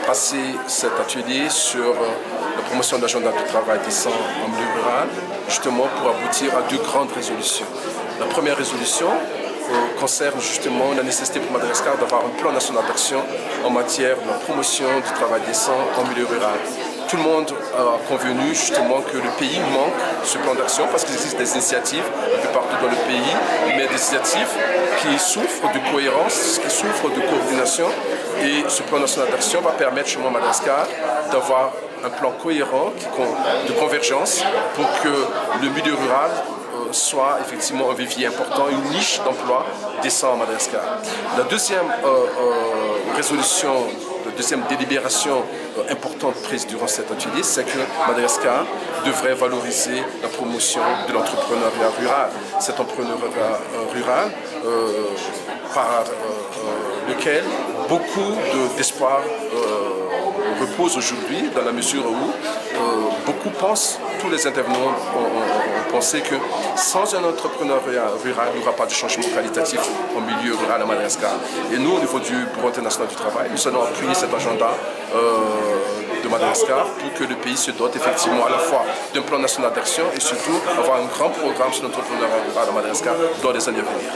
passer cet atelier sur la promotion de l'agenda du travail décent en milieu rural, justement pour aboutir à deux grandes résolutions. La première résolution concerne justement la nécessité pour Madagascar d'avoir un plan national d'action en matière de la promotion du travail décent en milieu rural. Tout le monde a convenu justement que le pays manque ce plan d'action parce qu'il existe des initiatives un peu partout dans le pays, mais des initiatives qui souffrent de cohérence, qui souffrent de coordination. Et ce plan national d'action va permettre justement à Madagascar d'avoir un plan cohérent de convergence pour que le milieu rural soit effectivement un vivier important, une niche d'emploi décent à Madagascar. La deuxième résolution, la deuxième délibération importante prise durant cet atelier, c'est que Madagascar devrait valoriser la promotion de l'entrepreneuriat rural. Cet entrepreneuriat rural par lequel beaucoup d'espoir repose aujourd'hui, dans la mesure où beaucoup pensent, tous les intervenants ont pensé que sans un entrepreneuriat rural, il n'y aura pas de changement qualitatif au milieu rural à Madagascar. Et nous, au niveau du Bureau international du travail, nous allons appuyer cet agenda de Madagascar pour que le pays se dote effectivement à la fois d'un plan national d'action et surtout avoir un grand programme sur l'entrepreneuriat rural à Madagascar dans les années à venir.